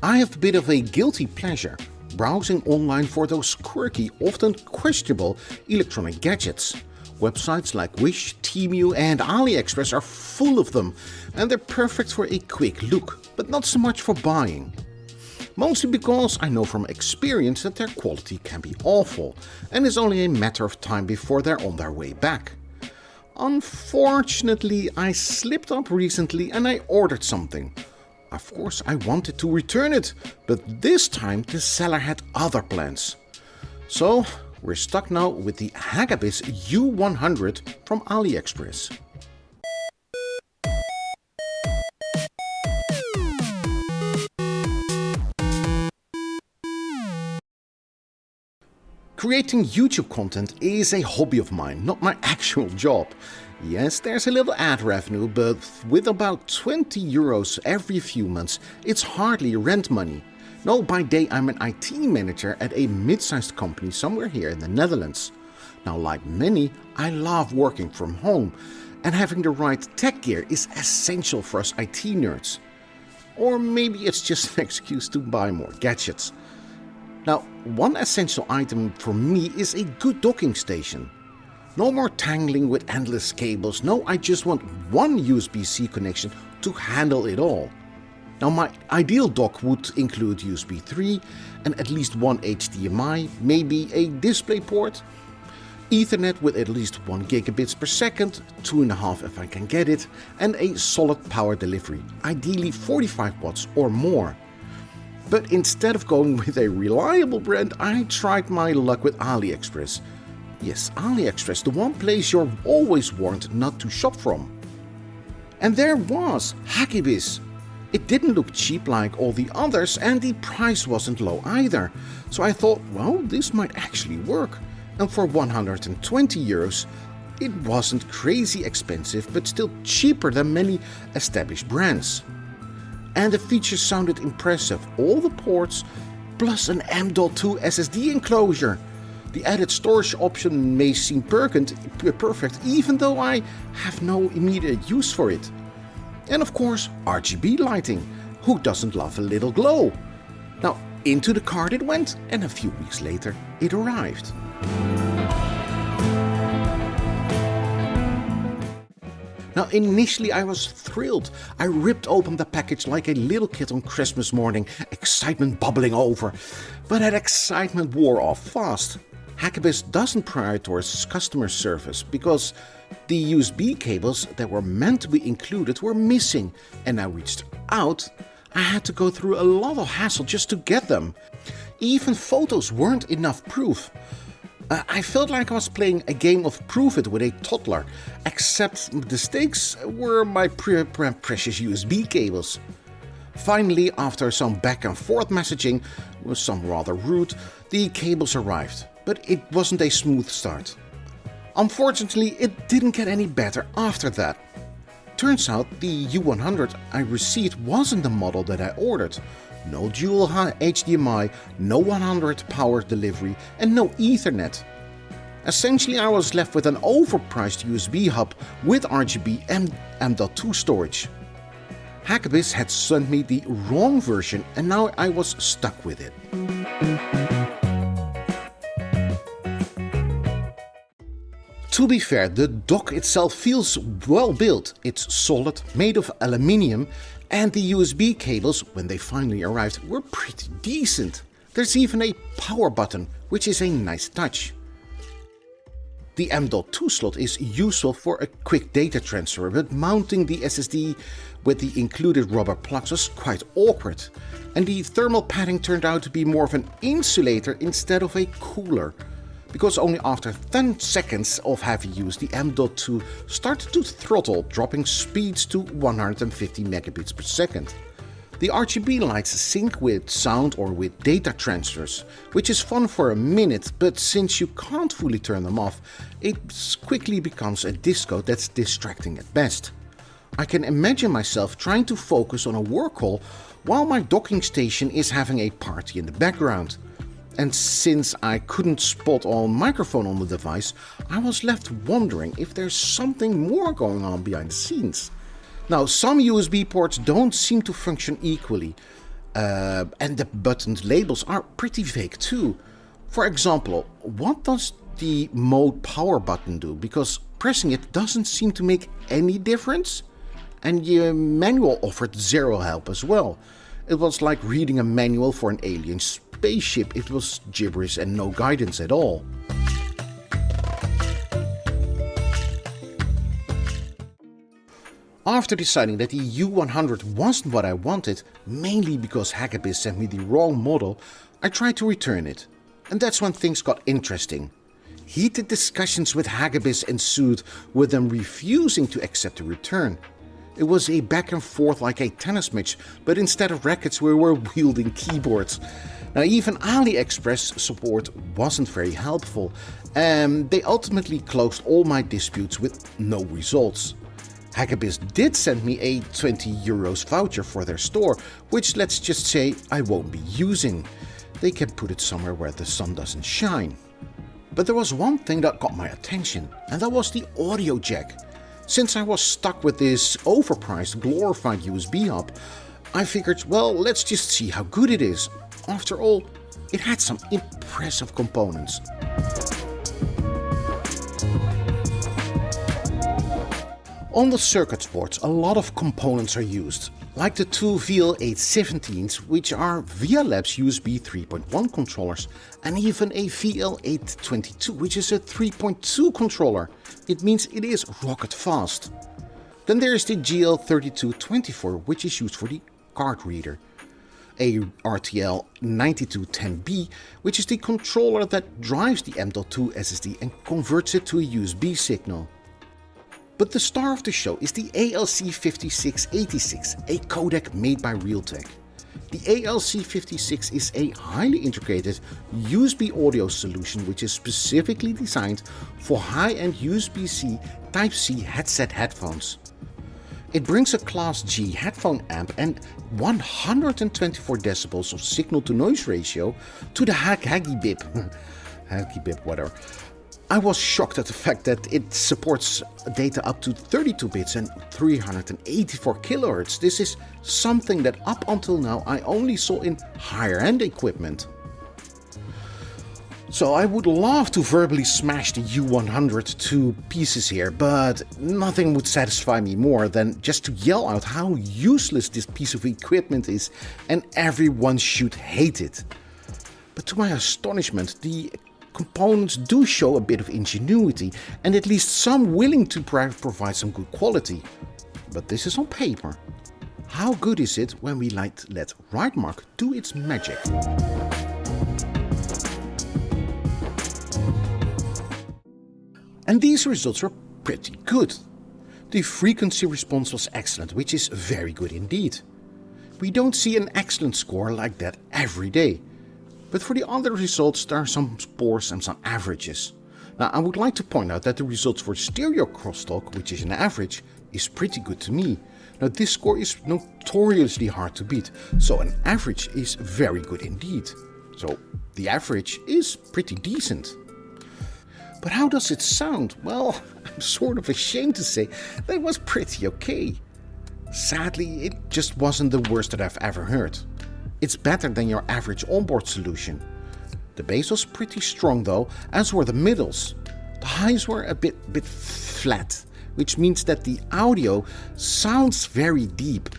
I have a bit of a guilty pleasure browsing online for those quirky, often questionable electronic gadgets. Websites like Wish, Temu and AliExpress are full of them, and they're perfect for a quick look, but not so much for buying. Mostly because I know from experience that their quality can be awful, and it's only a matter of time before they're on their way back. Unfortunately, I slipped up recently and I ordered something. Of course, I wanted to return it, but this time the seller had other plans. So, we're stuck now with the Hagibis U100 from AliExpress. Creating YouTube content is a hobby of mine, not my actual job. Yes, there's a little ad revenue, but with about 20 euros every few months, it's hardly rent money. No, by day I'm an IT manager at a mid-sized company somewhere here in the Netherlands. Now, like many, I love working from home, and having the right tech gear is essential for us IT nerds. Or maybe it's just an excuse to buy more gadgets. Now, one essential item for me is a good docking station. No more tangling with endless cables. No, I just want one USB-C connection to handle it all. Now, my ideal dock would include USB 3 and at least one HDMI, maybe a Displayport, Ethernet with at least 1 gigabits per second, 2.5 if I can get it, and a solid power delivery, ideally 45 watts or more. But instead of going with a reliable brand, I tried my luck with AliExpress. Yes, AliExpress, the one place you're always warned not to shop from. And there was Hagibis. It didn't look cheap like all the others, and the price wasn't low either. So I thought, well, this might actually work. And for 120 euros, it wasn't crazy expensive, but still cheaper than many established brands. And the features sounded impressive, all the ports, plus an M.2 SSD enclosure. The added storage option may seem perfect, even though I have no immediate use for it. And of course, RGB lighting. Who doesn't love a little glow? Now, into the cart it went, and a few weeks later it arrived. Now, initially I was thrilled. I ripped open the package like a little kid on Christmas morning, excitement bubbling over. But that excitement wore off fast. Hagibis doesn't prioritize customer service because the USB cables that were meant to be included were missing, and I reached out. I had to go through a lot of hassle just to get them. Even photos weren't enough proof. I felt like I was playing a game of Prove It with a toddler, except the stakes were my precious USB cables. Finally, after some back and forth messaging, with some rather rude, the cables arrived, but it wasn't a smooth start. Unfortunately, it didn't get any better after that. Turns out the U100 I received wasn't the model that I ordered. No dual HDMI, no 100 power delivery and no Ethernet. Essentially, I was left with an overpriced USB hub with RGB and M.2 storage. Hagibis had sent me the wrong version and now I was stuck with it. To be fair, the dock itself feels well built. It's solid, made of aluminium, and the USB cables, when they finally arrived, were pretty decent. There's even a power button, which is a nice touch. The M.2 slot is useful for a quick data transfer, but mounting the SSD with the included rubber plugs was quite awkward. And the thermal padding turned out to be more of an insulator instead of a cooler, because only after 10 seconds of heavy use the M.2 started to throttle, dropping speeds to 150 megabits per second. The RGB lights sync with sound or with data transfers, which is fun for a minute, but since you can't fully turn them off, it quickly becomes a disco that's distracting at best. I can imagine myself trying to focus on a work call while my docking station is having a party in the background. And since I couldn't spot a microphone on the device, I was left wondering if there's something more going on behind the scenes. Now, some USB ports don't seem to function equally. And the buttoned labels are pretty vague too. For example, what does the mode power button do? Because pressing it doesn't seem to make any difference. And the manual offered zero help as well. It was like reading a manual for an alien spaceship. It was gibberish and no guidance at all. After deciding that the U100 wasn't what I wanted, mainly because Hagibis sent me the wrong model, I tried to return it. And that's when things got interesting. Heated discussions with Hagibis ensued, with them refusing to accept the return. It was a back and forth like a tennis match, but instead of rackets we were wielding keyboards. Now even AliExpress support wasn't very helpful, and they ultimately closed all my disputes with no results. Hagibis did send me a €20 voucher for their store, which let's just say I won't be using. They can put it somewhere where the sun doesn't shine. But there was one thing that got my attention, and that was the audio jack. Since I was stuck with this overpriced glorified USB hub, I figured, well, let's just see how good it is. After all, it had some impressive components. On the circuit boards, a lot of components are used, like the two VL817s, which are VIA Labs USB 3.1 controllers, and even a VL822, which is a 3.2 controller. It means it is rocket fast. Then there is the GL3224, which is used for the card reader. A RTL 9210B, which is the controller that drives the M.2 SSD and converts it to a USB signal. But the star of the show is the ALC5686, a codec made by Realtek. The ALC56 is a highly integrated USB audio solution which is specifically designed for high-end USB-C Type-C headset headphones. It brings a Class G headphone amp and 124 decibels of signal-to-noise ratio to the Hagibis, whatever. I was shocked at the fact that it supports data up to 32 bits and 384 kHz. This is something that up until now I only saw in higher-end equipment. So I would love to verbally smash the U100 to pieces here, but nothing would satisfy me more than just to yell out how useless this piece of equipment is and everyone should hate it. But to my astonishment, the components do show a bit of ingenuity and at least some willing to provide some good quality. But this is on paper. How good is it when we let Rightmark do its magic? And these results were pretty good. The frequency response was excellent, which is very good indeed. We don't see an excellent score like that every day. But for the other results, there are some scores and some averages. Now, I would like to point out that the results for stereo crosstalk, which is an average, is pretty good to me. Now, this score is notoriously hard to beat, so an average is very good indeed. So, the average is pretty decent. But how does it sound? Well, I'm sort of ashamed to say that it was pretty okay. Sadly, it just wasn't the worst that I've ever heard. It's better than your average onboard solution. The bass was pretty strong though, as were the middles. The highs were a bit flat, which means that the audio sounds very deep,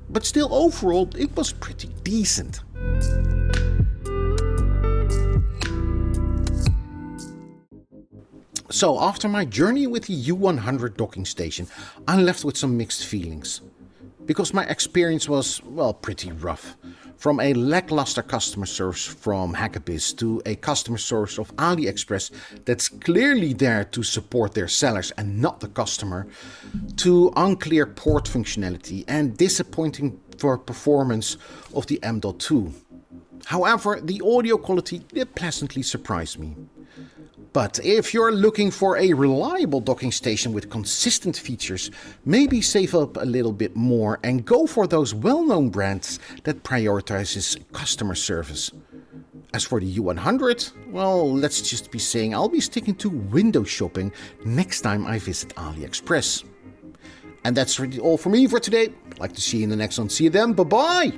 but still overall it was pretty decent. So after my journey with the U100 docking station, I'm left with some mixed feelings. Because my experience was, well, pretty rough. From a lackluster customer service from Hagibis to a customer service of AliExpress that's clearly there to support their sellers and not the customer, to unclear port functionality and disappointing performance of the M.2. However, the audio quality did pleasantly surprise me. But if you're looking for a reliable docking station with consistent features, maybe save up a little bit more and go for those well-known brands that prioritizes customer service. As for the U100, well, let's just be saying I'll be sticking to window shopping next time I visit AliExpress. And that's really all for me for today. I'd like to see you in the next one. See you then. Bye-bye!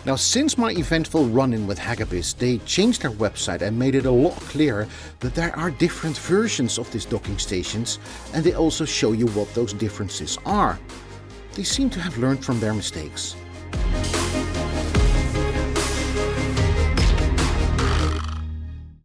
Now, since my eventful run-in with Hagibis, they changed their website and made it a lot clearer that there are different versions of these docking stations, and they also show you what those differences are. They seem to have learned from their mistakes.